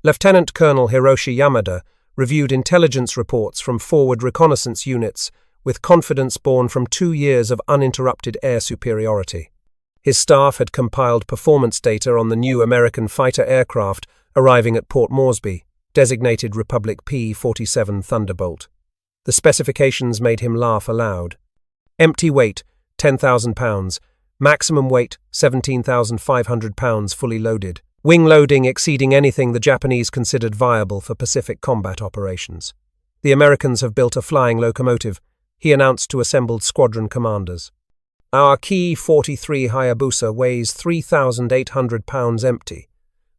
Lieutenant Colonel Hiroshi Yamada reviewed intelligence reports from forward reconnaissance units with confidence born from 2 years of uninterrupted air superiority. His staff had compiled performance data on the new American fighter aircraft arriving at Port Moresby, designated Republic P-47 Thunderbolt. The specifications made him laugh aloud. Empty weight, 10,000 pounds. Maximum weight, 17,500 pounds fully loaded. Wing loading exceeding anything the Japanese considered viable for Pacific combat operations. The Americans have built a flying locomotive, he announced to assembled squadron commanders. Our Ki-43 Hayabusa weighs 3,800 pounds empty.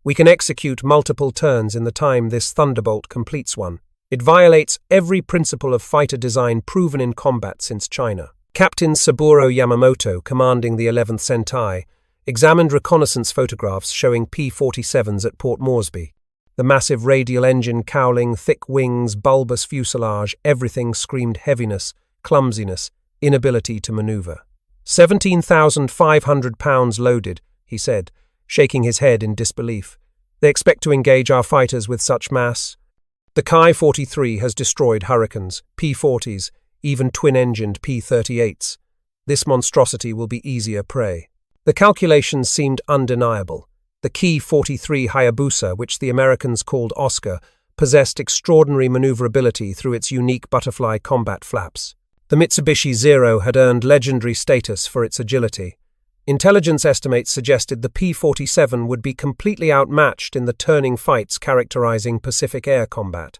We can execute multiple turns in the time this Thunderbolt completes one. It violates every principle of fighter design proven in combat since China. Captain Saburo Yamamoto, commanding the 11th Sentai, examined reconnaissance photographs showing P-47s at Port Moresby. The massive radial engine cowling, thick wings, bulbous fuselage, everything screamed heaviness, clumsiness, inability to maneuver. 17,500 pounds loaded, he said, shaking his head in disbelief. They expect to engage our fighters with such mass? The Ki-43 has destroyed Hurricanes, P-40s, even twin-engined P-38s. This monstrosity will be easier prey. The calculations seemed undeniable. The Ki-43 Hayabusa, which the Americans called Oscar, possessed extraordinary maneuverability through its unique butterfly combat flaps. The Mitsubishi Zero had earned legendary status for its agility. Intelligence estimates suggested the P-47 would be completely outmatched in the turning fights characterizing Pacific air combat.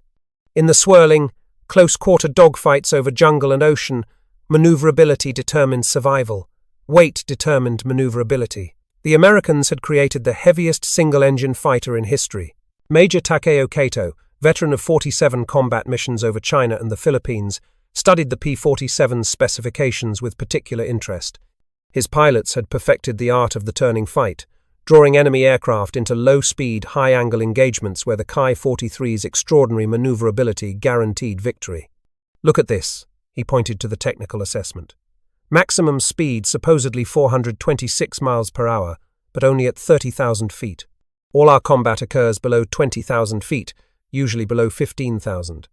In the swirling, close-quarter dogfights over jungle and ocean, maneuverability determined survival. Weight determined maneuverability. The Americans had created the heaviest single-engine fighter in history. Major Takeo Kato, veteran of 47 combat missions over China and the Philippines, studied the P-47's specifications with particular interest. His pilots had perfected the art of the turning fight, drawing enemy aircraft into low-speed, high-angle engagements where the Ki-43's extraordinary maneuverability guaranteed victory. Look at this, he pointed to the technical assessment. Maximum speed supposedly 426 miles per hour, but only at 30,000 feet. All our combat occurs below 20,000 feet, usually below 15,000.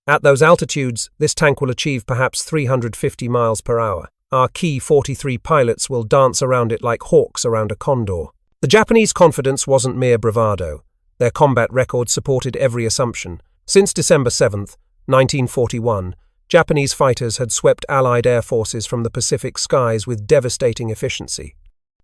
At those altitudes, this tank will achieve perhaps 350 miles per hour. Our Ki-43 pilots will dance around it like hawks around a condor. The Japanese confidence wasn't mere bravado. Their combat record supported every assumption. Since December 7, 1941, Japanese fighters had swept Allied air forces from the Pacific skies with devastating efficiency.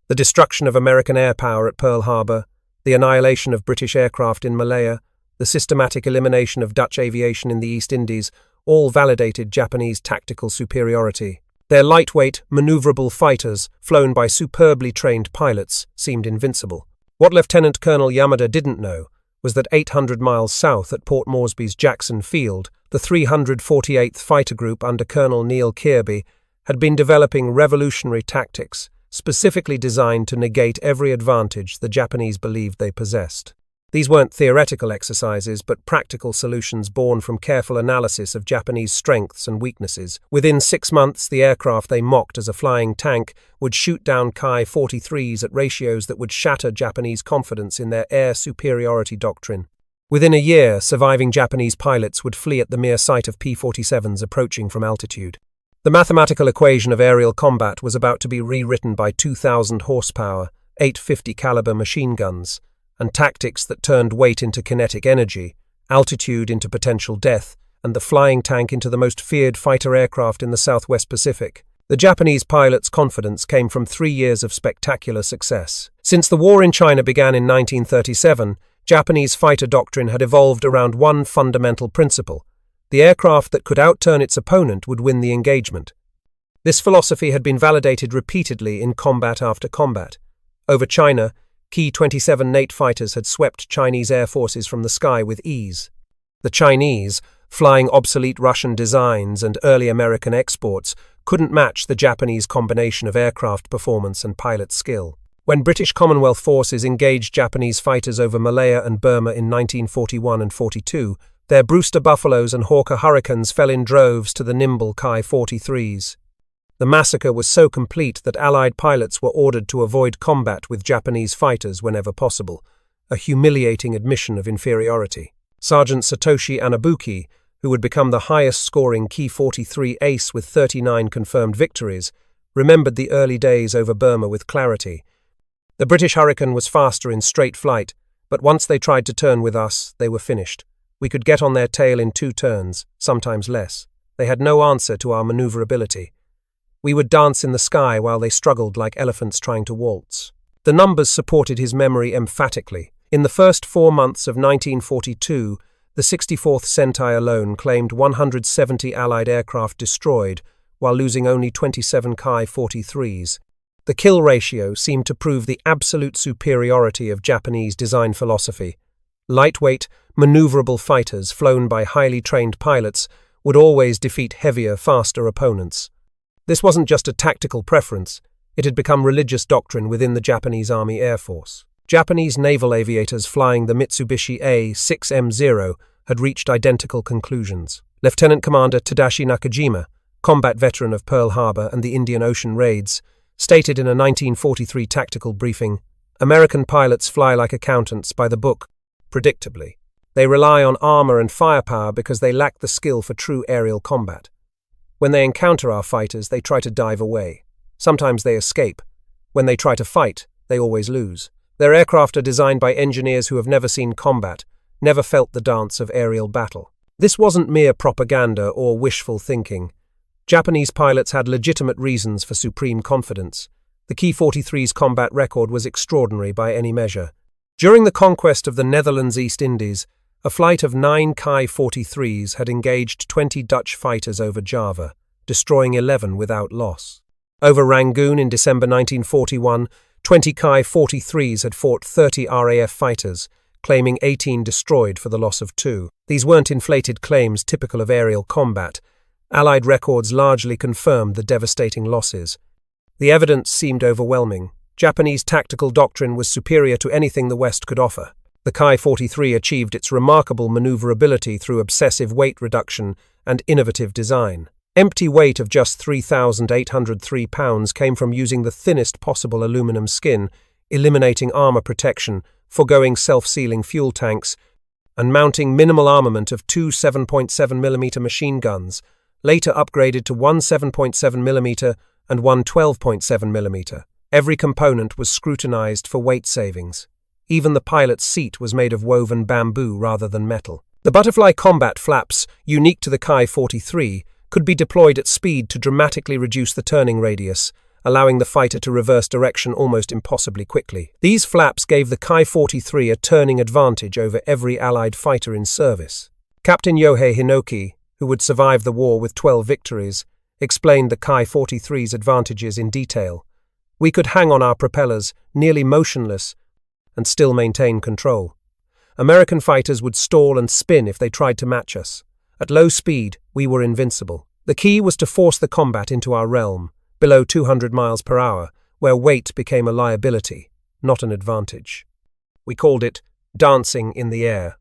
The destruction of American air power at Pearl Harbor, the annihilation of British aircraft in Malaya, the systematic elimination of Dutch aviation in the East Indies all validated Japanese tactical superiority. Their lightweight, maneuverable fighters, flown by superbly trained pilots, seemed invincible. What Lieutenant Colonel Yamada didn't know was that 800 miles south at Port Moresby's Jackson Field, the 348th Fighter Group under Colonel Neel Kearby had been developing revolutionary tactics, specifically designed to negate every advantage the Japanese believed they possessed. These weren't theoretical exercises, but practical solutions born from careful analysis of Japanese strengths and weaknesses. Within 6 months, the aircraft they mocked as a flying tank would shoot down Ki-43s at ratios that would shatter Japanese confidence in their air superiority doctrine. Within a year, surviving Japanese pilots would flee at the mere sight of P-47s approaching from altitude. The mathematical equation of aerial combat was about to be rewritten by 2,000 horsepower, 850 caliber machine guns, and tactics that turned weight into kinetic energy, altitude into potential death, and the flying tank into the most feared fighter aircraft in the Southwest Pacific. The Japanese pilots' confidence came from 3 years of spectacular success. Since the war in China began in 1937, Japanese fighter doctrine had evolved around one fundamental principle: the aircraft that could outturn its opponent would win the engagement. This philosophy had been validated repeatedly in combat after combat. Over China, Ki-27 Nate fighters had swept Chinese air forces from the sky with ease. The Chinese, flying obsolete Russian designs and early American exports, couldn't match the Japanese combination of aircraft performance and pilot skill. When British Commonwealth forces engaged Japanese fighters over Malaya and Burma in 1941 and 42, their Brewster Buffaloes and Hawker Hurricanes fell in droves to the nimble Ki-43s. The massacre was so complete that Allied pilots were ordered to avoid combat with Japanese fighters whenever possible, a humiliating admission of inferiority. Sergeant Satoshi Anabuki, who would become the highest-scoring Ki-43 ace with 39 confirmed victories, remembered the early days over Burma with clarity. The British Hurricane was faster in straight flight, but once they tried to turn with us, they were finished. We could get on their tail in 2 turns, sometimes less. They had no answer to our maneuverability. We would dance in the sky while they struggled like elephants trying to waltz. The numbers supported his memory emphatically. In the first 4 months of 1942, the 64th Sentai alone claimed 170 Allied aircraft destroyed, while losing only 27 Ki-43s. The kill ratio seemed to prove the absolute superiority of Japanese design philosophy. Lightweight, maneuverable fighters flown by highly trained pilots would always defeat heavier, faster opponents. This wasn't just a tactical preference, it had become religious doctrine within the Japanese Army Air Force. Japanese naval aviators flying the Mitsubishi A-6M0 had reached identical conclusions. Lieutenant Commander Tadashi Nakajima, combat veteran of Pearl Harbor and the Indian Ocean raids, stated in a 1943 tactical briefing, "American pilots fly like accountants by the book, predictably. They rely on armor and firepower because they lack the skill for true aerial combat. When they encounter our fighters, they try to dive away. Sometimes they escape. When they try to fight, they always lose. Their aircraft are designed by engineers who have never seen combat, never felt the dance of aerial battle." This wasn't mere propaganda or wishful thinking. Japanese pilots had legitimate reasons for supreme confidence. The Ki-43's combat record was extraordinary by any measure. During the conquest of the Netherlands East Indies, a flight of 9 Ki-43s had engaged 20 Dutch fighters over Java, destroying 11 without loss. Over Rangoon in December 1941, 20 Ki-43s had fought 30 RAF fighters, claiming 18 destroyed for the loss of 2. These weren't inflated claims typical of aerial combat. Allied records largely confirmed the devastating losses. The evidence seemed overwhelming. Japanese tactical doctrine was superior to anything the West could offer. The Ki-43 achieved its remarkable maneuverability through obsessive weight reduction and innovative design. Empty weight of just 3,803 pounds came from using the thinnest possible aluminum skin, eliminating armor protection, foregoing self-sealing fuel tanks, and mounting minimal armament of 2 7.7mm machine guns, later upgraded to 1 7.7mm and 1 12.7mm. Every component was scrutinized for weight savings. Even the pilot's seat was made of woven bamboo rather than metal. The butterfly combat flaps, unique to the Ki-43, could be deployed at speed to dramatically reduce the turning radius, allowing the fighter to reverse direction almost impossibly quickly. These flaps gave the Ki-43 a turning advantage over every Allied fighter in service. Captain Yohei Hinoki, who would survive the war with 12 victories, explained the Ki-43's advantages in detail. "We could hang on our propellers, nearly motionless, and still maintain control. American fighters would stall and spin if they tried to match us. At low speed, we were invincible. The key was to force the combat into our realm, below 200 miles per hour, where weight became a liability, not an advantage. We called it dancing in the air.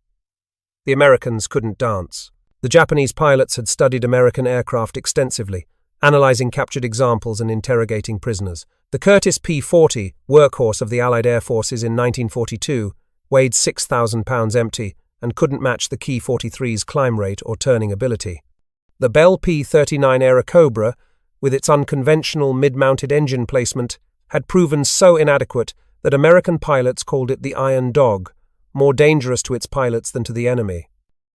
The Americans couldn't dance. The Japanese pilots had studied American aircraft extensively, analyzing captured examples and interrogating prisoners. The Curtiss P-40, workhorse of the Allied Air Forces in 1942, weighed 6,000 pounds empty and couldn't match the Ki-43's climb rate or turning ability. The Bell P-39 Airacobra, with its unconventional mid-mounted engine placement, had proven so inadequate that American pilots called it the Iron Dog, more dangerous to its pilots than to the enemy.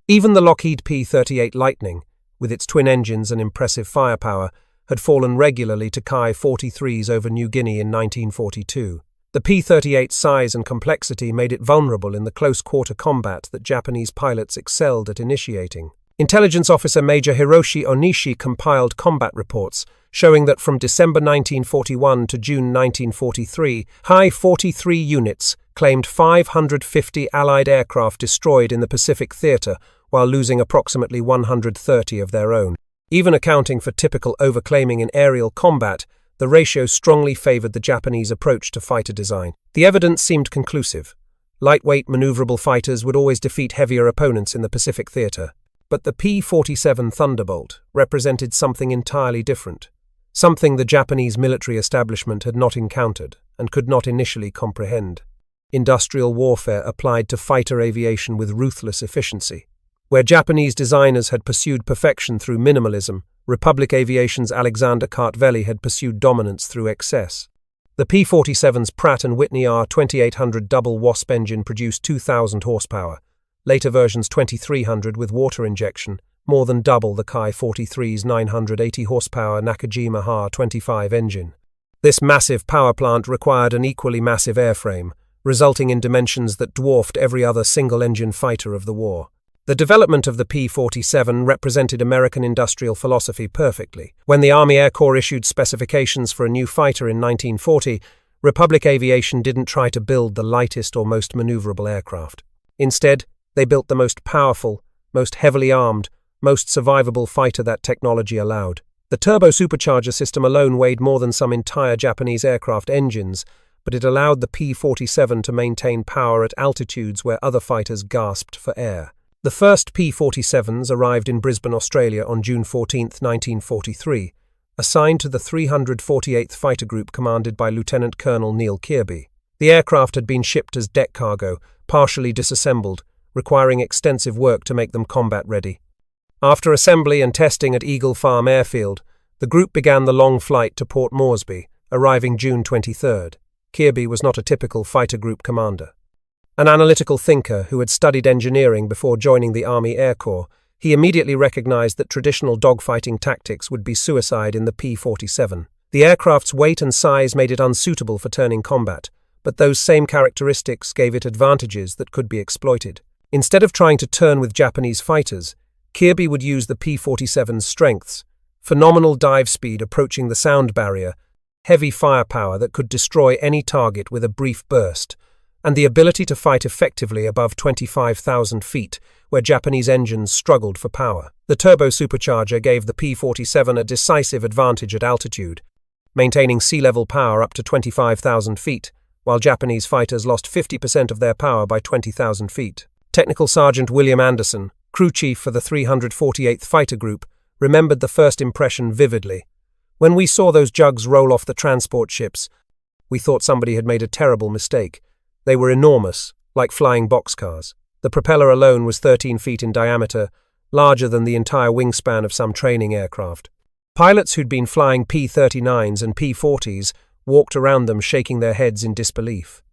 Even the Lockheed P-38 Lightning, with its twin engines and impressive firepower, had fallen regularly to Ki-43s over New Guinea in 1942. The P-38's size and complexity made it vulnerable in the close-quarter combat that Japanese pilots excelled at initiating. Intelligence Officer Major Hiroshi Onishi compiled combat reports showing that from December 1941 to June 1943, Ki-43 units claimed 550 Allied aircraft destroyed in the Pacific Theater while losing approximately 130 of their own. Even accounting for typical overclaiming in aerial combat, the ratio strongly favored the Japanese approach to fighter design. The evidence seemed conclusive. Lightweight, maneuverable fighters would always defeat heavier opponents in the Pacific Theater. But the P-47 Thunderbolt represented something entirely different, something the Japanese military establishment had not encountered and could not initially comprehend. industrial warfare applied to fighter aviation with ruthless efficiency. Where Japanese designers had pursued perfection through minimalism, Republic Aviation's Alexander Kartveli had pursued dominance through excess. The P-47's Pratt & Whitney R2800 double Wasp engine produced 2,000 horsepower, later versions 2,300 with water injection, more than double the Ki-43's 980 horsepower Nakajima Ha-25 engine. This massive power plant required an equally massive airframe, resulting in dimensions that dwarfed every other single-engine fighter of the war. The development of the P-47 represented American industrial philosophy perfectly. When the Army Air Corps issued specifications for a new fighter in 1940, Republic Aviation didn't try to build the lightest or most maneuverable aircraft. Instead, they built the most powerful, most heavily armed, most survivable fighter that technology allowed. The turbo supercharger system alone weighed more than some entire Japanese aircraft engines, but it allowed the P-47 to maintain power at altitudes where other fighters gasped for air. The first P-47s arrived in Brisbane, Australia on June 14, 1943, assigned to the 348th Fighter Group commanded by Lieutenant Colonel Neel Kearby. The aircraft had been shipped as deck cargo, partially disassembled, requiring extensive work to make them combat-ready. After assembly and testing at Eagle Farm Airfield, the group began the long flight to Port Moresby, arriving June 23rd. Kearby was not a typical fighter group commander. An analytical thinker who had studied engineering before joining the Army Air Corps, he immediately recognized that traditional dogfighting tactics would be suicide in the P-47. The aircraft's weight and size made it unsuitable for turning combat, but those same characteristics gave it advantages that could be exploited. Instead of trying to turn with Japanese fighters, Kearby would use the P-47's strengths: phenomenal dive speed approaching the sound barrier, heavy firepower that could destroy any target with a brief burst, and the ability to fight effectively above 25,000 feet, where Japanese engines struggled for power. The turbo supercharger gave the P-47 a decisive advantage at altitude, maintaining sea-level power up to 25,000 feet, while Japanese fighters lost 50% of their power by 20,000 feet. Technical Sergeant William Anderson, crew chief for the 348th Fighter Group, remembered the first impression vividly. When we saw those jugs roll off the transport ships, we thought somebody had made a terrible mistake. They were enormous, like flying boxcars. The propeller alone was 13 feet in diameter, larger than the entire wingspan of some training aircraft. Pilots who'd been flying P-39s and P-40s walked around them shaking their heads in disbelief.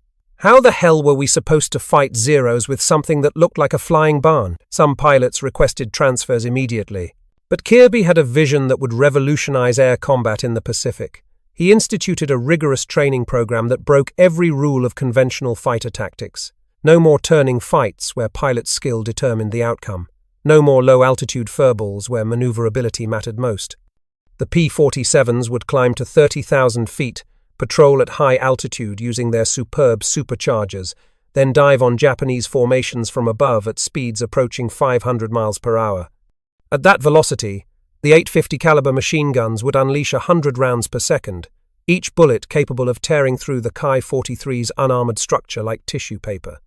How the hell were we supposed to fight Zeros with something that looked like a flying barn? Some pilots requested transfers immediately. But Kearby had a vision that would revolutionize air combat in the Pacific. He instituted a rigorous training program that broke every rule of conventional fighter tactics. No more turning fights where pilot skill determined the outcome. No more low-altitude furballs where maneuverability mattered most. The P-47s would climb to 30,000 feet, patrol at high altitude using their superb superchargers, then dive on Japanese formations from above at speeds approaching 500 miles per hour. At that velocity, the .850 caliber machine guns would unleash 100 rounds per second, each bullet capable of tearing through the Ki-43's unarmored structure like tissue paper.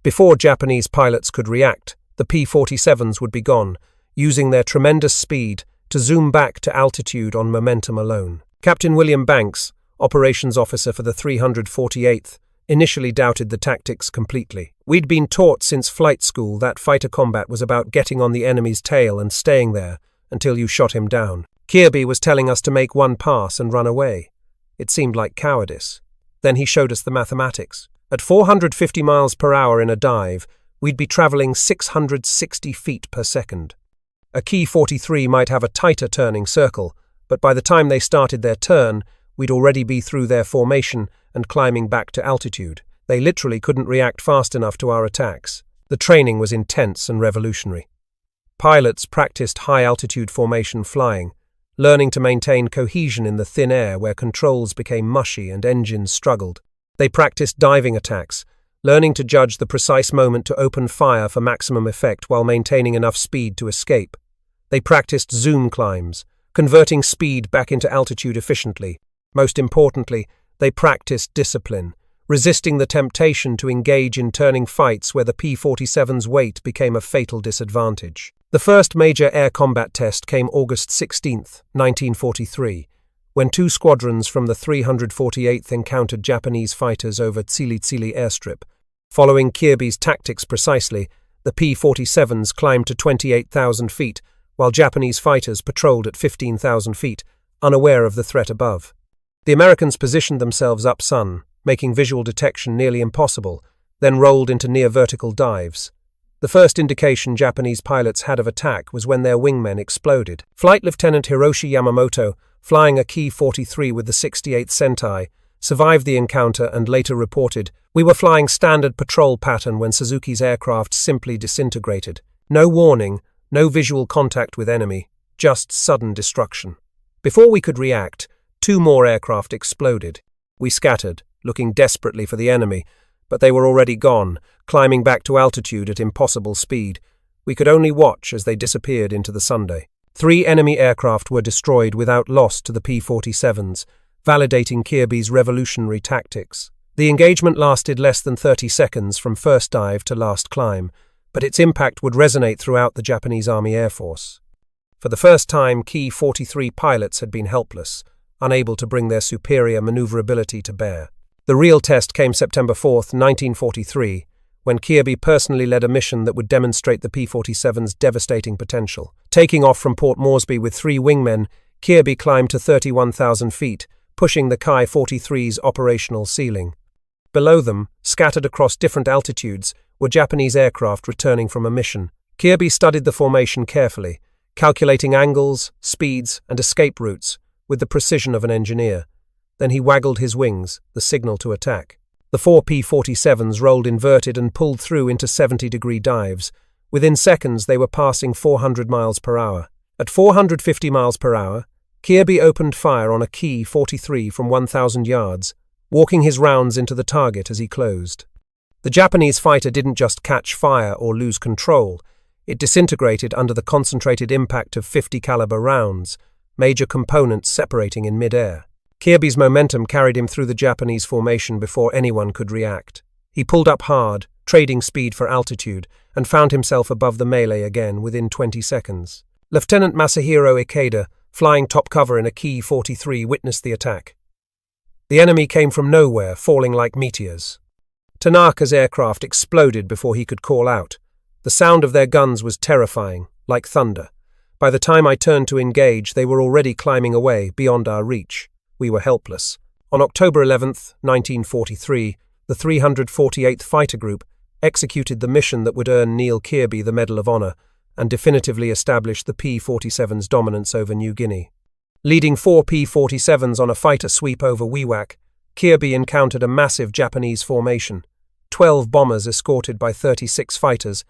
Before Japanese pilots could react, the P-47s would be gone, using their tremendous speed to zoom back to altitude on momentum alone. Captain William Banks, operations officer for the 348th, initially doubted the tactics completely. We'd been taught since flight school that fighter combat was about getting on the enemy's tail and staying there until you shot him down. Kearby was telling us to make one pass and run away. It seemed like cowardice. Then he showed us the mathematics. At 450 miles per hour in a dive, we'd be traveling 660 feet per second. A Ki-43 might have a tighter turning circle, but by the time they started their turn, we'd already be through their formation and climbing back to altitude. They literally couldn't react fast enough to our attacks. The training was intense and revolutionary. Pilots practiced high-altitude formation flying, learning to maintain cohesion in the thin air where controls became mushy and engines struggled. They practiced diving attacks, learning to judge the precise moment to open fire for maximum effect while maintaining enough speed to escape. They practiced zoom climbs, converting speed back into altitude efficiently. Most importantly, they practiced discipline, resisting the temptation to engage in turning fights where the P-47's weight became a fatal disadvantage. The first major air combat test came August 16, 1943, when two squadrons from the 348th encountered Japanese fighters over Tsili Tsili airstrip. Following Kearby's tactics precisely, the P-47s climbed to 28,000 feet, while Japanese fighters patrolled at 15,000 feet, unaware of the threat above. The Americans positioned themselves up-sun, making visual detection nearly impossible, then rolled into near-vertical dives. The first indication Japanese pilots had of attack was when their wingmen exploded. Flight Lieutenant Hiroshi Yamamoto, flying a Ki-43 with the 68th Sentai, survived the encounter and later reported, "We were flying standard patrol pattern when Suzuki's aircraft simply disintegrated. No warning, no visual contact with enemy, just sudden destruction. Before we could react, 2 more aircraft exploded. We scattered, looking desperately for the enemy, but they were already gone, climbing back to altitude at impossible speed. We could only watch as they disappeared into the Sunday." 3 enemy aircraft were destroyed without loss to the P-47s, validating Kearby's revolutionary tactics. The engagement lasted less than 30 seconds from first dive to last climb, but its impact would resonate throughout the Japanese Army Air Force. For the first time, Ki-43 pilots had been helpless, unable to bring their superior maneuverability to bear. The real test came September 4, 1943, when Kearby personally led a mission that would demonstrate the P-47's devastating potential. Taking off from Port Moresby with 3 wingmen, Kearby climbed to 31,000 feet, pushing the Ki-43's operational ceiling. Below them, scattered across different altitudes, were Japanese aircraft returning from a mission. Kearby studied the formation carefully, calculating angles, speeds, and escape routes with the precision of an engineer. Then he waggled his wings, the signal to attack. The 4 P-47s rolled inverted and pulled through into 70-degree dives. Within seconds, they were passing 400 miles per hour. At 450 miles per hour, Kearby opened fire on a Ki-43 from 1,000 yards, walking his rounds into the target as he closed. The Japanese fighter didn't just catch fire or lose control. It disintegrated under the concentrated impact of 50-caliber rounds, major components separating in mid-air. Kearby's momentum carried him through the Japanese formation before anyone could react. He pulled up hard, trading speed for altitude, and found himself above the melee again within 20 seconds. Lieutenant Masahiro Ikeda, flying top cover in a Ki-43, witnessed the attack. The enemy came from nowhere, falling like meteors. Tanaka's aircraft exploded before he could call out. The sound of their guns was terrifying, like thunder. By the time I turned to engage, they were already climbing away, beyond our reach. We were helpless. On October 11, 1943, the 348th Fighter Group executed the mission that would earn Neel Kearby the Medal of Honor and definitively established the P-47's dominance over New Guinea. Leading 4 P-47s on a fighter sweep over Wewak, Kearby encountered a massive Japanese formation, 12 bombers escorted by 36 fighters,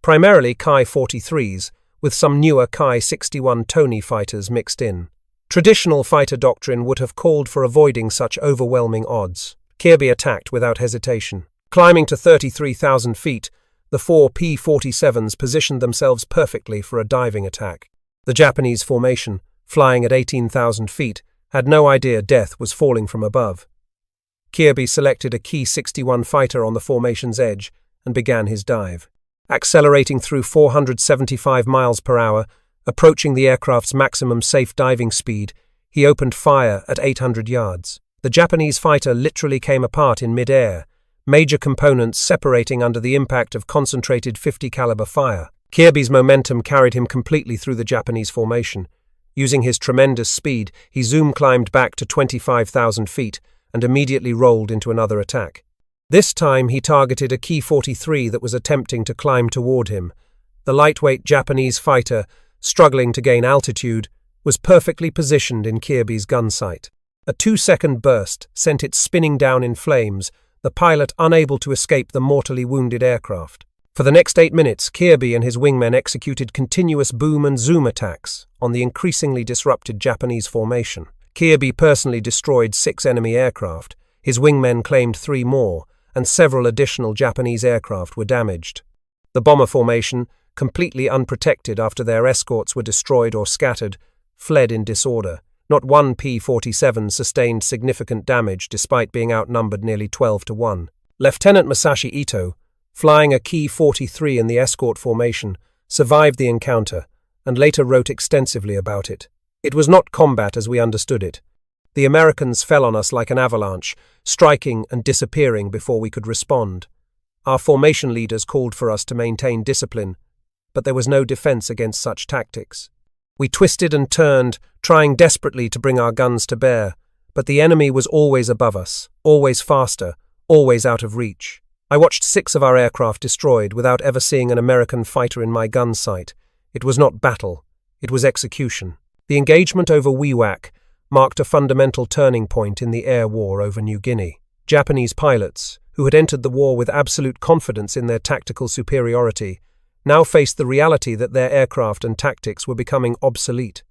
primarily Ki-43s, with some newer Ki-61 Tony fighters mixed in. Traditional fighter doctrine would have called for avoiding such overwhelming odds. Kearby attacked without hesitation. Climbing to 33,000 feet, the 4 P-47s positioned themselves perfectly for a diving attack. The Japanese formation, flying at 18,000 feet, had no idea death was falling from above. Kearby selected a Ki-61 fighter on the formation's edge and began his dive. Accelerating through 475 miles per hour, approaching the aircraft's maximum safe diving speed, he opened fire at 800 yards. The Japanese fighter literally came apart in mid-air, major components separating under the impact of concentrated 50-caliber fire. Kearby's momentum carried him completely through the Japanese formation. Using his tremendous speed, he zoom-climbed back to 25,000 feet and immediately rolled into another attack. This time he targeted a Ki-43 that was attempting to climb toward him. The lightweight Japanese fighter, struggling to gain altitude, was perfectly positioned in Kearby's gun sight. A 2-second burst sent it spinning down in flames, the pilot unable to escape the mortally wounded aircraft. For the next 8 minutes, Kearby and his wingmen executed continuous boom and zoom attacks on the increasingly disrupted Japanese formation. Kearby personally destroyed 6 enemy aircraft, his wingmen claimed 3 more, and several additional Japanese aircraft were damaged. The bomber formation, completely unprotected after their escorts were destroyed or scattered, fled in disorder. Not one P-47 sustained significant damage despite being outnumbered nearly 12-1. Lieutenant Masashi Ito, flying a Ki-43 in the escort formation, survived the encounter and later wrote extensively about it. It was not combat as we understood it. The Americans fell on us like an avalanche, striking and disappearing before we could respond. Our formation leaders called for us to maintain discipline, but there was no defense against such tactics. We twisted and turned, trying desperately to bring our guns to bear, but the enemy was always above us, always faster, always out of reach. I watched 6 of our aircraft destroyed without ever seeing an American fighter in my gun sight. It was not battle, it was execution. The engagement over Wewak marked a fundamental turning point in the air war over New Guinea. Japanese pilots, who had entered the war with absolute confidence in their tactical superiority, now faced the reality that their aircraft and tactics were becoming obsolete.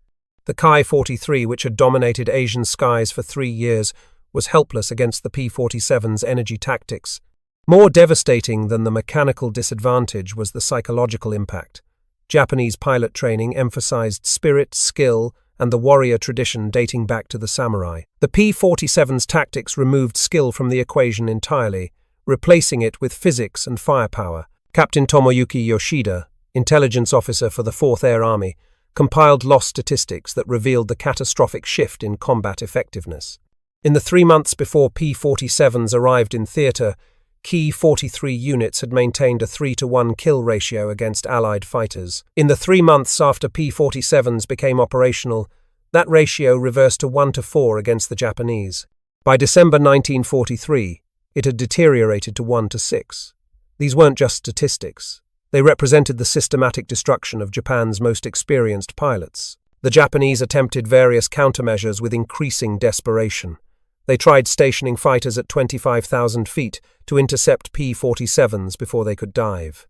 The Ki-43, which had dominated Asian skies for 3 years, was helpless against the P-47's energy tactics. More devastating than the mechanical disadvantage was the psychological impact. Japanese pilot training emphasized spirit, skill, and the warrior tradition dating back to the samurai. The P-47's tactics removed skill from the equation entirely, replacing it with physics and firepower. Captain Tomoyuki Yoshida, intelligence officer for the 4th Air Army, compiled loss statistics that revealed the catastrophic shift in combat effectiveness. In the 3 months before P-47s arrived in theater, Ki-43 units had maintained a 3-to-1 kill ratio against Allied fighters. In the 3 months after P-47s became operational, that ratio reversed to 1-to-4 against the Japanese. By December 1943, it had deteriorated to 1-to-6. These weren't just statistics. They represented the systematic destruction of Japan's most experienced pilots. The Japanese attempted various countermeasures with increasing desperation. They tried stationing fighters at 25,000 feet to intercept P-47s before they could dive.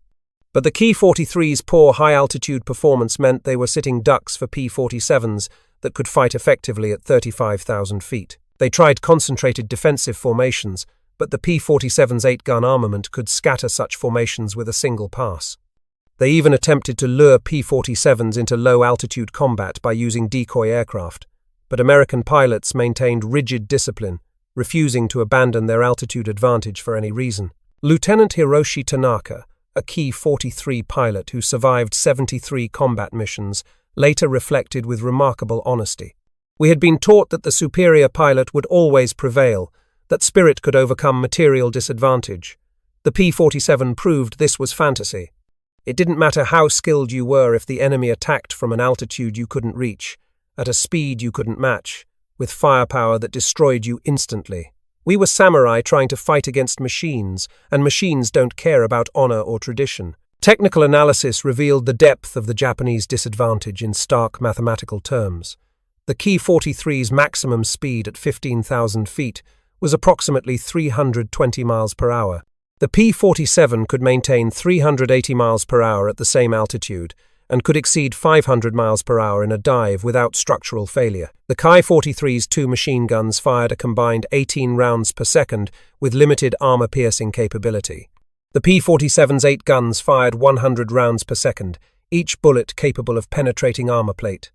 But the Ki-43's poor high-altitude performance meant they were sitting ducks for P-47s that could fight effectively at 35,000 feet. They tried concentrated defensive formations, but the P-47's 8-gun armament could scatter such formations with a single pass. They even attempted to lure P-47s into low-altitude combat by using decoy aircraft. But American pilots maintained rigid discipline, refusing to abandon their altitude advantage for any reason. Lieutenant Hiroshi Tanaka, a Ki-43 pilot who survived 73 combat missions, later reflected with remarkable honesty. We had been taught that the superior pilot would always prevail, that spirit could overcome material disadvantage. The P-47 proved this was fantasy. It didn't matter how skilled you were if the enemy attacked from an altitude you couldn't reach, at a speed you couldn't match, with firepower that destroyed you instantly. We were samurai trying to fight against machines, and machines don't care about honor or tradition. Technical analysis revealed the depth of the Japanese disadvantage in stark mathematical terms. The Ki-43's maximum speed at 15,000 feet was approximately 320 miles per hour. The P-47 could maintain 380 miles per hour at the same altitude, and could exceed 500 miles per hour in a dive without structural failure. The Ki-43's 2 machine guns fired a combined 18 rounds per second with limited armor-piercing capability. The P-47's 8 guns fired 100 rounds per second, each bullet capable of penetrating armor plate.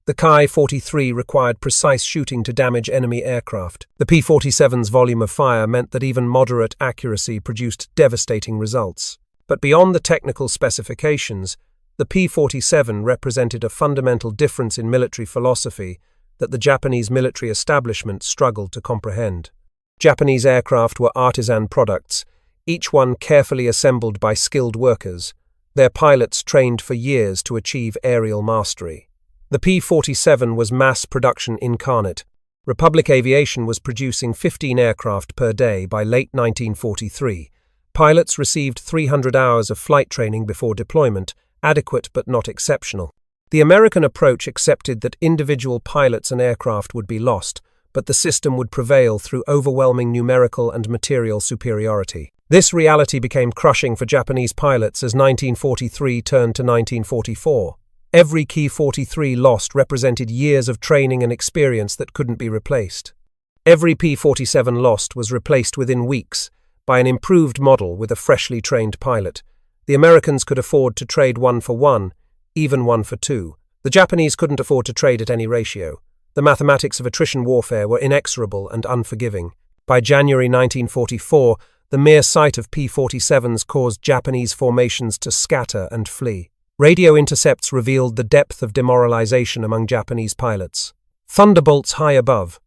The Ki-43 required precise shooting to damage enemy aircraft. The P-47's volume of fire meant that even moderate accuracy produced devastating results. But beyond the technical specifications, the P-47 represented a fundamental difference in military philosophy that the Japanese military establishment struggled to comprehend. Japanese aircraft were artisan products, each one carefully assembled by skilled workers, their pilots trained for years to achieve aerial mastery. The P-47 was mass production incarnate. Republic Aviation was producing 15 aircraft per day by late 1943. Pilots received 300 hours of flight training before deployment, adequate but not exceptional. The American approach accepted that individual pilots and aircraft would be lost, but the system would prevail through overwhelming numerical and material superiority. This reality became crushing for Japanese pilots as 1943 turned to 1944. Every Ki-43 lost represented years of training and experience that couldn't be replaced. Every P-47 lost was replaced within weeks by an improved model with a freshly trained pilot. The Americans could afford to trade 1 for 1, even 1 for 2. The Japanese couldn't afford to trade at any ratio. The mathematics of attrition warfare were inexorable and unforgiving. By January 1944, the mere sight of P-47s caused Japanese formations to scatter and flee. Radio intercepts revealed the depth of demoralization among Japanese pilots. "Thunderbolts high above"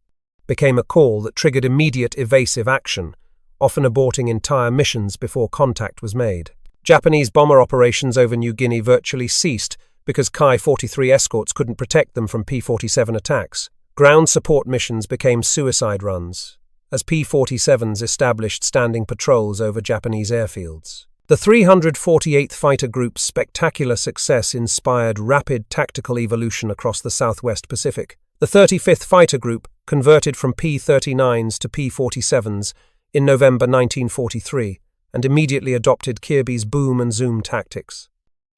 became a call that triggered immediate evasive action. often aborting entire missions before contact was made. Japanese bomber operations over New Guinea virtually ceased because Ki-43 escorts couldn't protect them from P-47 attacks. Ground support missions became suicide runs, as P-47s established standing patrols over Japanese airfields. The 348th Fighter Group's spectacular success inspired rapid tactical evolution across the Southwest Pacific. The 35th Fighter Group converted from P-39s to P-47s in November 1943 and immediately adopted Kearby's boom and zoom tactics.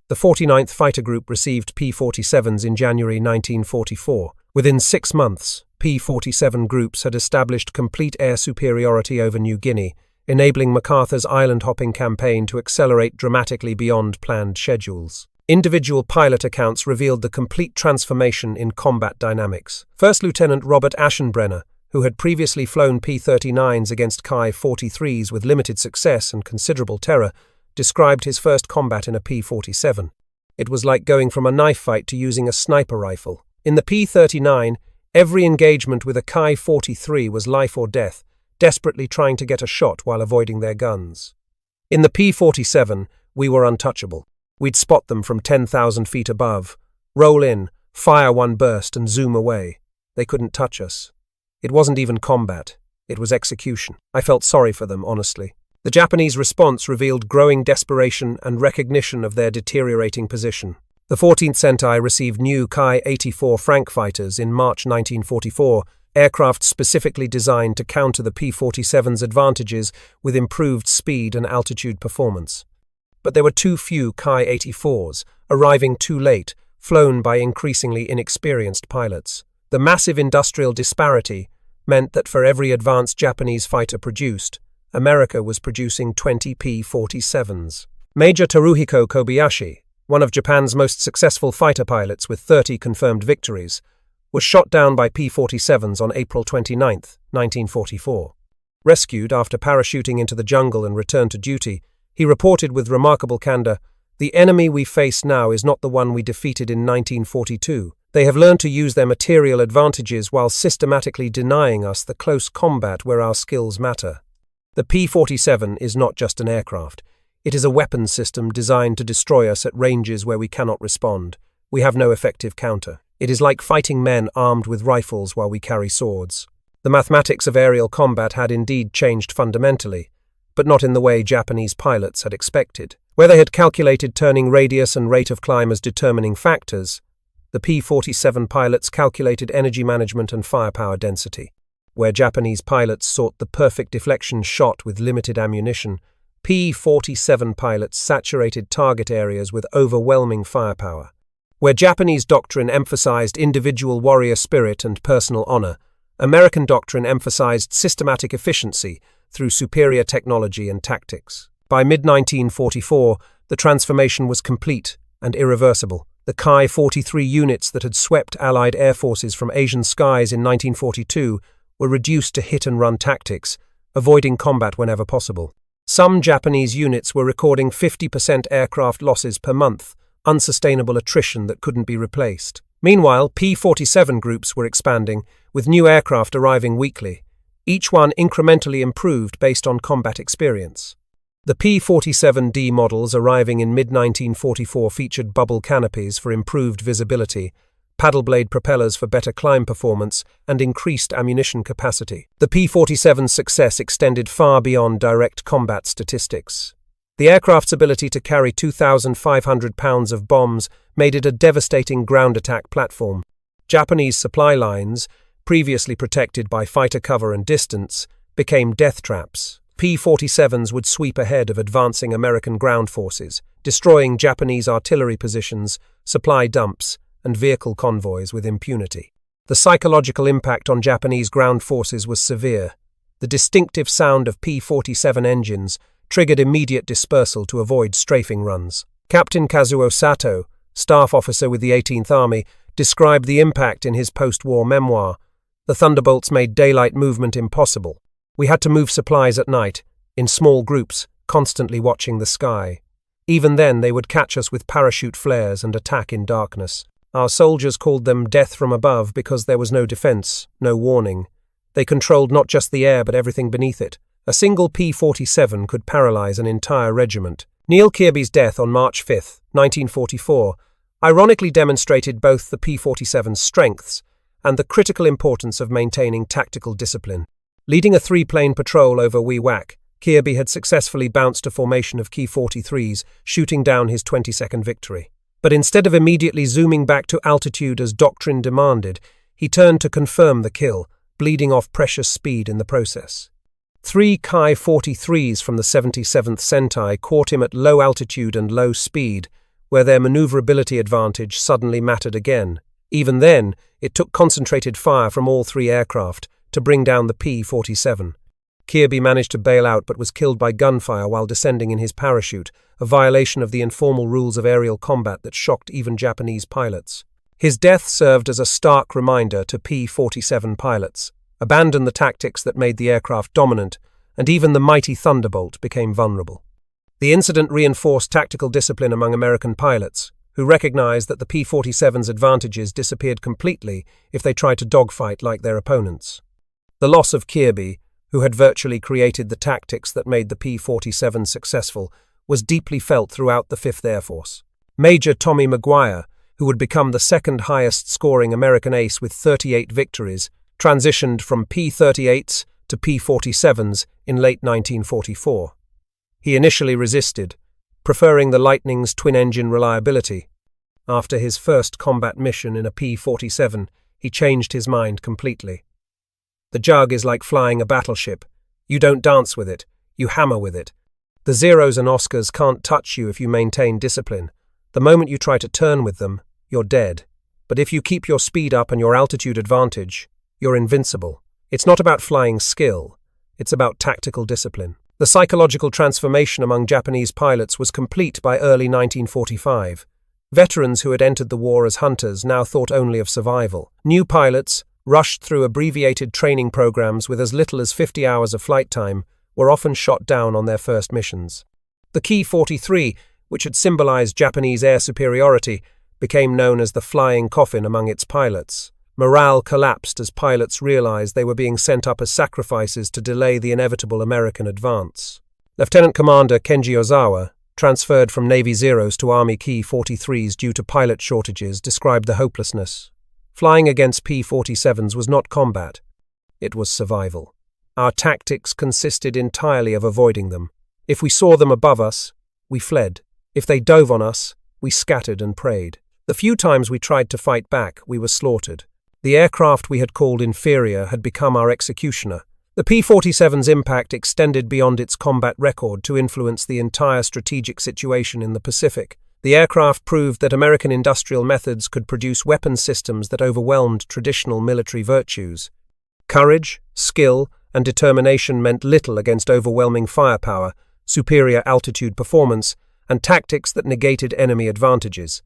The 49th Fighter Group received P-47s in January 1944. Within 6 months, P-47 groups had established complete air superiority over New Guinea, enabling MacArthur's island-hopping campaign to accelerate dramatically beyond planned schedules. Individual pilot accounts revealed the complete transformation in combat dynamics. First Lieutenant Robert Aschenbrenner, who had previously flown P-39s against Ki-43s with limited success and considerable terror, described his first combat in a P-47. It was like going from a knife fight to using a sniper rifle. In the P-39, every engagement with a Ki-43 was life or death, desperately trying to get a shot while avoiding their guns. In the P-47, we were untouchable. We'd spot them from 10,000 feet above, roll in, fire one burst and zoom away. They couldn't touch us. It wasn't even combat. It was execution. I felt sorry for them, honestly. The Japanese response revealed growing desperation and recognition of their deteriorating position. The 14th Sentai received new Ki-84 Frankfighters in March 1944, aircraft specifically designed to counter the P-47's advantages with improved speed and altitude performance. But there were too few Ki-84s, arriving too late, flown by increasingly inexperienced pilots. The massive industrial disparity meant that for every advanced Japanese fighter produced, America was producing 20 P-47s. Major Teruhiko Kobayashi, one of Japan's most successful fighter pilots with 30 confirmed victories, was shot down by P-47s on April 29, 1944. Rescued after parachuting into the jungle and returned to duty, he reported with remarkable candor, "The enemy we face now is not the one we defeated in 1942. They have learned to use their material advantages while systematically denying us the close combat where our skills matter." The P-47 is not just an aircraft. It is a weapons system designed to destroy us at ranges where we cannot respond. We have no effective counter. It is like fighting men armed with rifles while we carry swords. The mathematics of aerial combat had indeed changed fundamentally, but not in the way Japanese pilots had expected. Where they had calculated turning radius and rate of climb as determining factors, the P-47 pilots calculated energy management and firepower density. Where Japanese pilots sought the perfect deflection shot with limited ammunition, P-47 pilots saturated target areas with overwhelming firepower. Where Japanese doctrine emphasized individual warrior spirit and personal honor, American doctrine emphasized systematic efficiency through superior technology and tactics. By mid-1944, the transformation was complete and irreversible. The Ki-43 units that had swept Allied air forces from Asian skies in 1942 were reduced to hit-and-run tactics, avoiding combat whenever possible. Some Japanese units were recording 50% aircraft losses per month, unsustainable attrition that couldn't be replaced. Meanwhile, P-47 groups were expanding, with new aircraft arriving weekly, each one incrementally improved based on combat experience. The P-47D models arriving in mid-1944 featured bubble canopies for improved visibility, paddle blade propellers for better climb performance, and increased ammunition capacity. The P-47's success extended far beyond direct combat statistics. The aircraft's ability to carry 2,500 pounds of bombs made it a devastating ground attack platform. Japanese supply lines, previously protected by fighter cover and distance, became death traps. P-47s would sweep ahead of advancing American ground forces, destroying Japanese artillery positions, supply dumps, and vehicle convoys with impunity. The psychological impact on Japanese ground forces was severe. The distinctive sound of P-47 engines triggered immediate dispersal to avoid strafing runs. Captain Kazuo Sato, staff officer with the 18th Army, described the impact in his post-war memoir. The Thunderbolts made daylight movement impossible. We had to move supplies at night, in small groups, constantly watching the sky. Even then, they would catch us with parachute flares and attack in darkness. Our soldiers called them death from above because there was no defense, no warning. They controlled not just the air but everything beneath it, A single P-47 could paralyze an entire regiment. Neel Kearby's death on March 5, 1944, ironically demonstrated both the P-47's strengths and the critical importance of maintaining tactical discipline. Leading a three-plane patrol over Wewak, Kearby had successfully bounced a formation of Ki-43s, shooting down his 22nd victory. But instead of immediately zooming back to altitude as doctrine demanded, he turned to confirm the kill, bleeding off precious speed in the process. 3 Ki-43s from the 77th Sentai caught him at low altitude and low speed, where their maneuverability advantage suddenly mattered again. Even then, it took concentrated fire from all 3 aircraft to bring down the P-47. Kearby managed to bail out but was killed by gunfire while descending in his parachute, a violation of the informal rules of aerial combat that shocked even Japanese pilots. His death served as a stark reminder to P-47 pilots. Abandon the tactics that made the aircraft dominant, and even the mighty Thunderbolt became vulnerable. The incident reinforced tactical discipline among American pilots, who recognized that the P-47's advantages disappeared completely if they tried to dogfight like their opponents. The loss of Kearby, who had virtually created the tactics that made the P-47 successful, was deeply felt throughout the 5th Air Force. Major Tommy Maguire, who would become the second highest-scoring American ace with 38 victories, transitioned from P-38s to P-47s in late 1944. He initially resisted, preferring the Lightning's twin-engine reliability. After his first combat mission in a P-47, he changed his mind completely. The Jug is like flying a battleship. You don't dance with it, you hammer with it. The Zeros and Oscars can't touch you if you maintain discipline. The moment you try to turn with them, you're dead. But if you keep your speed up and your altitude advantage, you're invincible. It's not about flying skill, it's about tactical discipline. The psychological transformation among Japanese pilots was complete by early 1945. Veterans who had entered the war as hunters now thought only of survival. New pilots, rushed through abbreviated training programs with as little as 50 hours of flight time, were often shot down on their first missions. The Ki-43, which had symbolized Japanese air superiority, became known as the flying coffin among its pilots. Morale collapsed as pilots realized they were being sent up as sacrifices to delay the inevitable American advance. Lieutenant Commander Kenji Ozawa, transferred from Navy Zeros to Army Ki-43s due to pilot shortages, described the hopelessness. Flying against P-47s was not combat, it was survival. Our tactics consisted entirely of avoiding them. If we saw them above us, we fled. If they dove on us, we scattered and prayed. The few times we tried to fight back, we were slaughtered. The aircraft we had called inferior had become our executioner. The P-47's impact extended beyond its combat record to influence the entire strategic situation in the Pacific. The aircraft proved that American industrial methods could produce weapon systems that overwhelmed traditional military virtues. Courage, skill, and determination meant little against overwhelming firepower, superior altitude performance, and tactics that negated enemy advantages.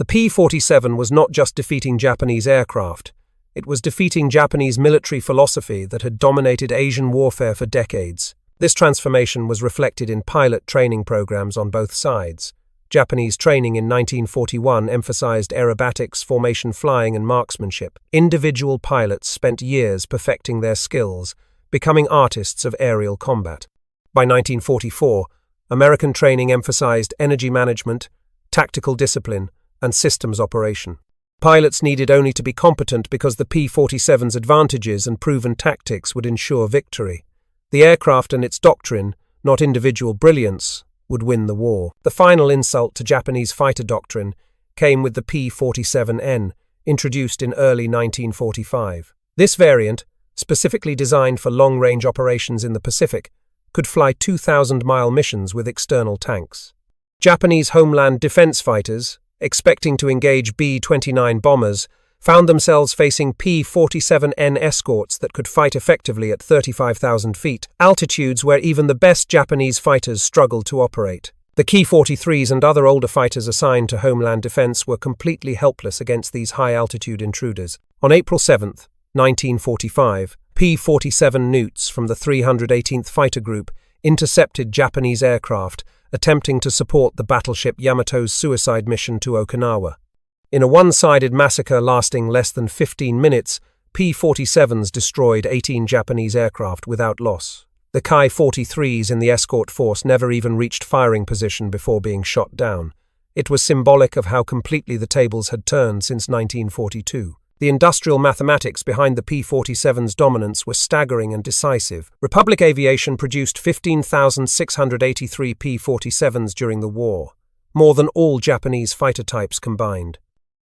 The P-47 was not just defeating Japanese aircraft, it was defeating Japanese military philosophy that had dominated Asian warfare for decades. This transformation was reflected in pilot training programs on both sides. Japanese training in 1941 emphasized aerobatics, formation flying, and marksmanship. Individual pilots spent years perfecting their skills, becoming artists of aerial combat. By 1944, American training emphasized energy management, tactical discipline, and systems operation. Pilots needed only to be competent because the P-47's advantages and proven tactics would ensure victory. The aircraft and its doctrine, not individual brilliance, would win the war. The final insult to Japanese fighter doctrine came with the P-47N, introduced in early 1945. This variant, specifically designed for long-range operations in the Pacific, could fly 2,000-mile missions with external tanks. Japanese homeland defense fighters, expecting to engage B-29 bombers, found themselves facing P-47N escorts that could fight effectively at 35,000 feet, altitudes where even the best Japanese fighters struggled to operate. The Ki-43s and other older fighters assigned to homeland defense were completely helpless against these high-altitude intruders. On April 7, 1945, P-47 newts from the 318th Fighter Group intercepted Japanese aircraft attempting to support the battleship Yamato's suicide mission to Okinawa. In a one-sided massacre lasting less than 15 minutes, P-47s destroyed 18 Japanese aircraft without loss. The Ki-43s in the escort force never even reached firing position before being shot down. It was symbolic of how completely the tables had turned since 1942. The industrial mathematics behind the P-47's dominance were staggering and decisive. Republic Aviation produced 15,683 P-47s during the war, more than all Japanese fighter types combined.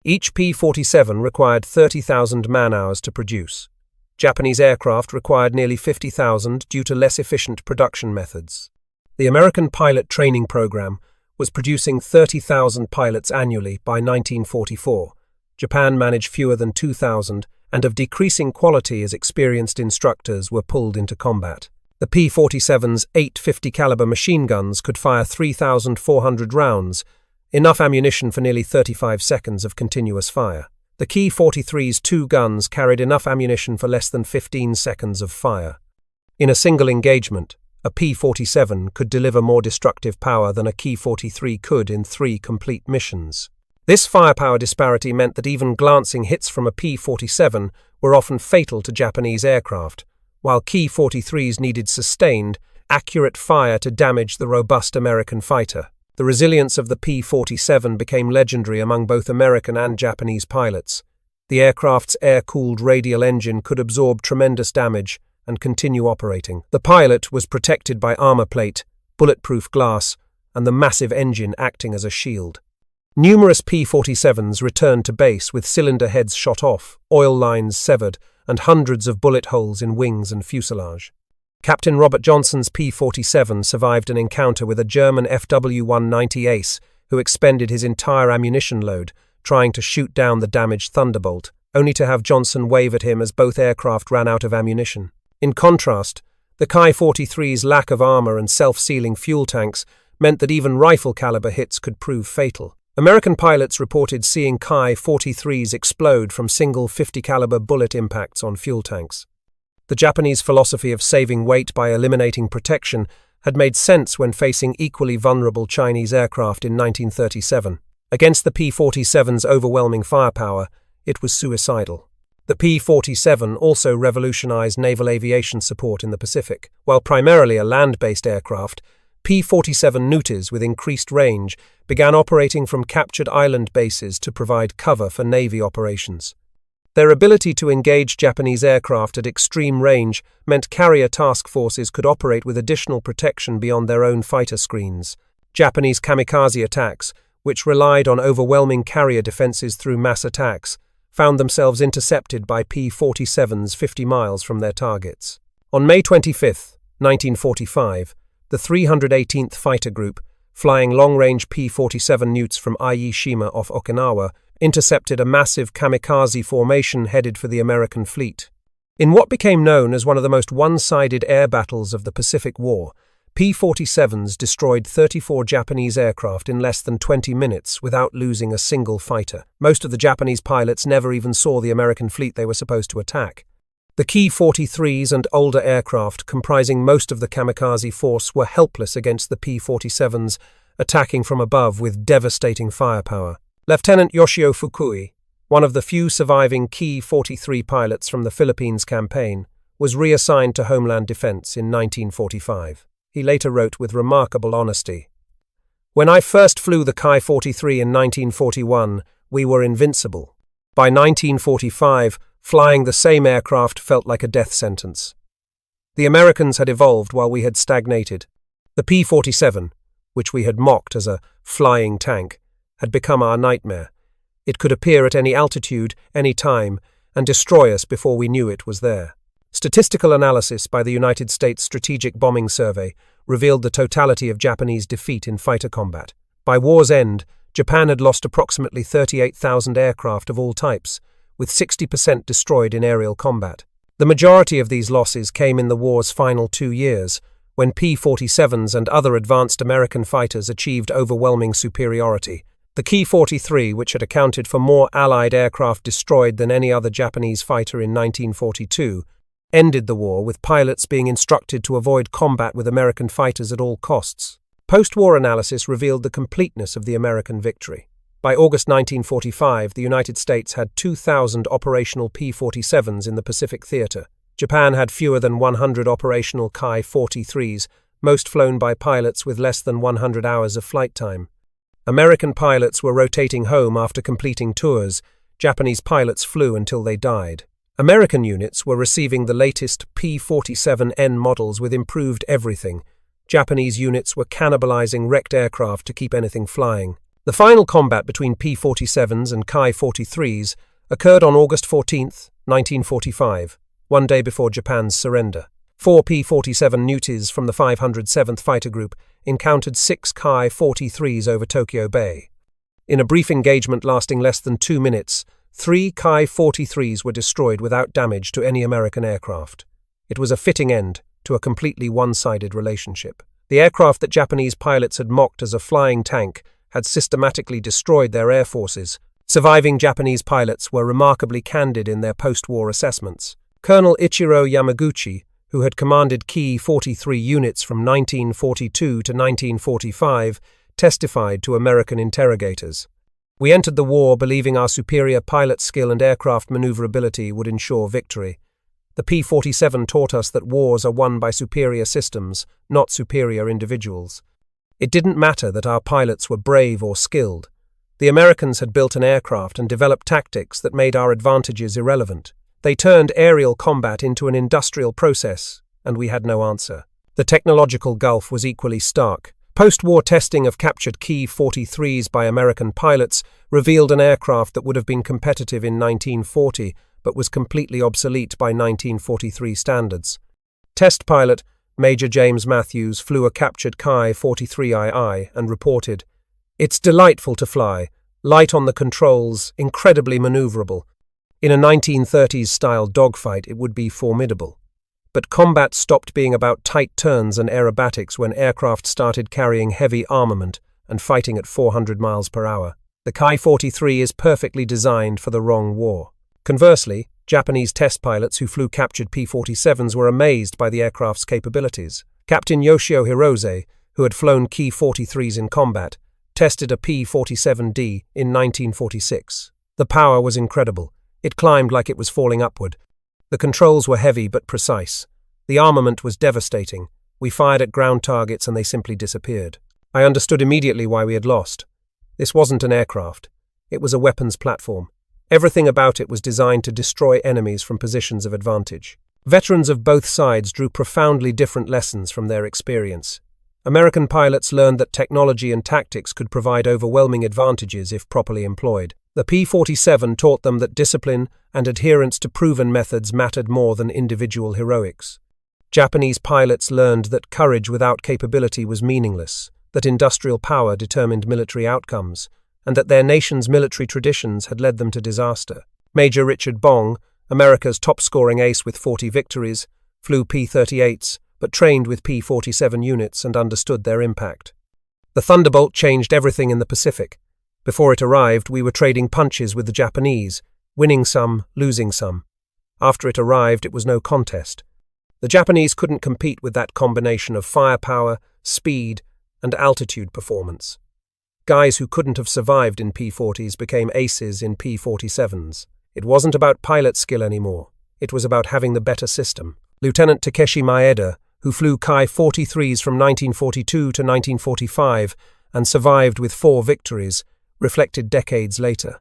Each P-47 required 30,000 man-hours to produce. Japanese aircraft required nearly 50,000 due to less efficient production methods. The American pilot training program was producing 30,000 pilots annually by 1944. Japan managed fewer than 2,000, and of decreasing quality as experienced instructors were pulled into combat. The P-47's 850 caliber machine guns could fire 3,400 rounds, enough ammunition for nearly 35 seconds of continuous fire. The Ki-43's 2 guns carried enough ammunition for less than 15 seconds of fire. In a single engagement, a P-47 could deliver more destructive power than a Ki-43 could in 3 complete missions. This firepower disparity meant that even glancing hits from a P-47 were often fatal to Japanese aircraft, while Ki-43s needed sustained, accurate fire to damage the robust American fighter. The resilience of the P-47 became legendary among both American and Japanese pilots. The aircraft's air-cooled radial engine could absorb tremendous damage and continue operating. The pilot was protected by armor plate, bulletproof glass, and the massive engine acting as a shield. Numerous P-47s returned to base with cylinder heads shot off, oil lines severed, and hundreds of bullet holes in wings and fuselage. Captain Robert Johnson's P-47 survived an encounter with a German FW-190 Ace who expended his entire ammunition load trying to shoot down the damaged Thunderbolt, only to have Johnson wave at him as both aircraft ran out of ammunition. In contrast, the Ki-43's lack of armor and self-sealing fuel tanks meant that even rifle-caliber hits could prove fatal. American pilots reported seeing Ki-43s explode from single 50-caliber bullet impacts on fuel tanks. The Japanese philosophy of saving weight by eliminating protection had made sense when facing equally vulnerable Chinese aircraft in 1937. Against the P-47's overwhelming firepower, it was suicidal. The P-47 also revolutionized naval aviation support in the Pacific. While primarily a land-based aircraft, P-47 Nutis with increased range began operating from captured island bases to provide cover for Navy operations. Their ability to engage Japanese aircraft at extreme range meant carrier task forces could operate with additional protection beyond their own fighter screens. Japanese kamikaze attacks, which relied on overwhelming carrier defenses through mass attacks, found themselves intercepted by P-47s 50 miles from their targets. On May 25, 1945, the 318th Fighter Group, flying long-range P-47 newts from Ie-Shima off Okinawa, intercepted a massive kamikaze formation headed for the American fleet. In what became known as one of the most one-sided air battles of the Pacific War, P-47s destroyed 34 Japanese aircraft in less than 20 minutes without losing a single fighter. Most of the Japanese pilots never even saw the American fleet they were supposed to attack. The Ki-43s and older aircraft comprising most of the kamikaze force were helpless against the P-47s, attacking from above with devastating firepower. Lieutenant Yoshio Fukui, one of the few surviving Ki-43 pilots from the Philippines campaign, was reassigned to Homeland Defense in 1945. He later wrote with remarkable honesty, "When I first flew the Ki-43 in 1941, we were invincible. By 1945, flying the same aircraft felt like a death sentence. The Americans had evolved while we had stagnated. The P-47, which we had mocked as a flying tank, had become our nightmare. It could appear at any altitude, any time, and destroy us before we knew it was there." Statistical analysis by the United States Strategic Bombing Survey revealed the totality of Japanese defeat in fighter combat. By war's end, Japan had lost approximately 38,000 aircraft of all types, with 60% destroyed in aerial combat. The majority of these losses came in the war's final 2 years, when P-47s and other advanced American fighters achieved overwhelming superiority. The Ki-43, which had accounted for more Allied aircraft destroyed than any other Japanese fighter in 1942, ended the war with pilots being instructed to avoid combat with American fighters at all costs. Post-war analysis revealed the completeness of the American victory. By August 1945, the United States had 2,000 operational P-47s in the Pacific theater. Japan had fewer than 100 operational Ki-43s, most flown by pilots with less than 100 hours of flight time. American pilots were rotating home after completing tours. Japanese pilots flew until they died. American units were receiving the latest P-47N models with improved everything. Japanese units were cannibalizing wrecked aircraft to keep anything flying. The final combat between P-47s and Ki-43s occurred on August 14, 1945, one day before Japan's surrender. 4 P-47 Newties from the 507th Fighter Group encountered 6 Ki-43s over Tokyo Bay. In a brief engagement lasting less than 2 minutes, 3 Ki-43s were destroyed without damage to any American aircraft. It was a fitting end to a completely one-sided relationship. The aircraft that Japanese pilots had mocked as a flying tank had systematically destroyed their air forces. Surviving Japanese pilots were remarkably candid in their post-war assessments. Colonel Ichiro Yamaguchi, who had commanded Ki-43 units from 1942 to 1945, testified to American interrogators. "We entered the war believing our superior pilot skill and aircraft maneuverability would ensure victory. The P-47 taught us that wars are won by superior systems, not superior individuals. It didn't matter that our pilots were brave or skilled. The Americans had built an aircraft and developed tactics that made our advantages irrelevant. They turned aerial combat into an industrial process, and we had no answer." The technological gulf was equally stark. Post-war testing of captured Ki-43s by American pilots revealed an aircraft that would have been competitive in 1940, but was completely obsolete by 1943 standards. Test pilot Major James Matthews flew a captured Ki-43II and reported, "It's delightful to fly, light on the controls, incredibly maneuverable. In a 1930s-style dogfight, it would be formidable. But combat stopped being about tight turns and aerobatics when aircraft started carrying heavy armament and fighting at 400 miles per hour. The Ki-43 is perfectly designed for the wrong war." Conversely, Japanese test pilots who flew captured P-47s were amazed by the aircraft's capabilities. Captain Yoshio Hirose, who had flown Ki-43s in combat, tested a P-47D in 1946. The power was incredible. It climbed like it was falling upward. The controls were heavy but precise. The armament was devastating. We fired at ground targets and they simply disappeared. I understood immediately why we had lost. This wasn't an aircraft. It was a weapons platform. Everything about it was designed to destroy enemies from positions of advantage. Veterans of both sides drew profoundly different lessons from their experience. American pilots learned that technology and tactics could provide overwhelming advantages if properly employed. The P-47 taught them that discipline and adherence to proven methods mattered more than individual heroics. Japanese pilots learned that courage without capability was meaningless, that industrial power determined military outcomes, and that their nation's military traditions had led them to disaster. Major Richard Bong, America's top-scoring ace with 40 victories, flew P-38s, but trained with P-47 units and understood their impact. The Thunderbolt changed everything in the Pacific. Before it arrived, we were trading punches with the Japanese, winning some, losing some. After it arrived, it was no contest. The Japanese couldn't compete with that combination of firepower, speed, and altitude performance. Guys who couldn't have survived in P-40s became aces in P-47s. It wasn't about pilot skill anymore. It was about having the better system. Lieutenant Takeshi Maeda, who flew Ki-43s from 1942 to 1945 and survived with 4 victories, reflected decades later.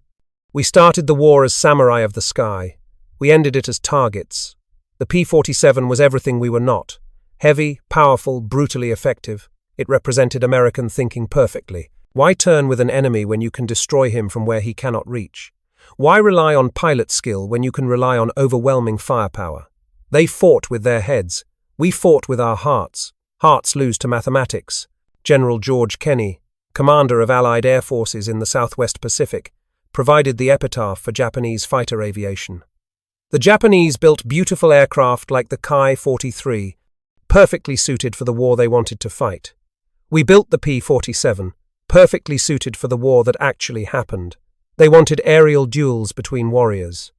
"We started the war as samurai of the sky. We ended it as targets. The P-47 was everything we were not. Heavy, powerful, brutally effective. It represented American thinking perfectly. Why turn with an enemy when you can destroy him from where he cannot reach? Why rely on pilot skill when you can rely on overwhelming firepower? They fought with their heads. We fought with our hearts. Hearts lose to mathematics." General George Kenney, commander of Allied air forces in the Southwest Pacific, provided the epitaph for Japanese fighter aviation. "The Japanese built beautiful aircraft like the Ki-43, perfectly suited for the war they wanted to fight. We built the P-47, perfectly suited for the war that actually happened. They wanted aerial duels between warriors.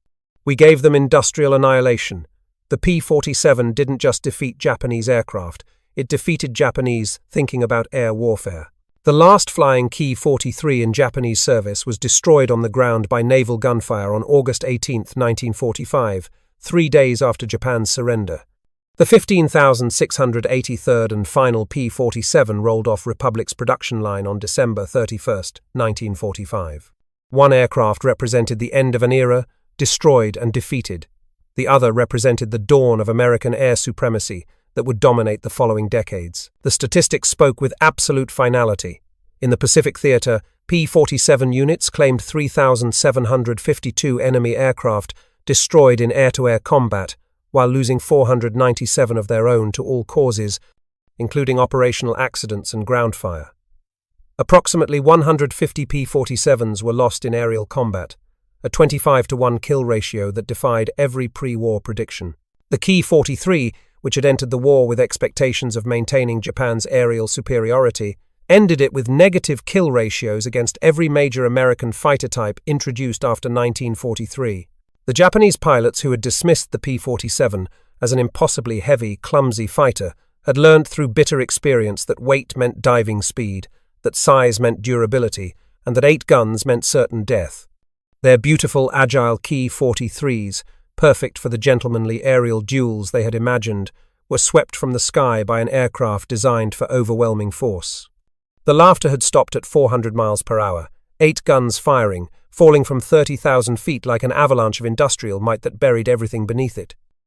We gave them industrial annihilation. The P-47 didn't just defeat Japanese aircraft, it defeated Japanese thinking about air warfare. The last flying Ki-43 in Japanese service was destroyed on the ground by naval gunfire on August 18, 1945, 3 days after Japan's surrender. The 15,683rd and final P-47 rolled off Republic's production line on December 31, 1945. One aircraft represented the end of an era, destroyed and defeated. The other represented the dawn of American air supremacy that would dominate the following decades. The statistics spoke with absolute finality. In the Pacific Theater, P-47 units claimed 3,752 enemy aircraft destroyed in air-to-air combat, while losing 497 of their own to all causes, including operational accidents and ground fire. Approximately 150 P-47s were lost in aerial combat, a 25-to-1 kill ratio that defied every pre-war prediction. The Ki-43, which had entered the war with expectations of maintaining Japan's aerial superiority, ended it with negative kill ratios against every major American fighter type introduced after 1943. The Japanese pilots who had dismissed the P-47 as an impossibly heavy, clumsy fighter had learned through bitter experience that weight meant diving speed, that size meant durability, and that 8 guns meant certain death. Their beautiful, agile Ki-43s, perfect for the gentlemanly aerial duels they had imagined, were swept from the sky by an aircraft designed for overwhelming force. The laughter had stopped at 400 miles per hour, 8 guns firing, falling from 30,000 feet like an avalanche of industrial might that buried everything beneath it.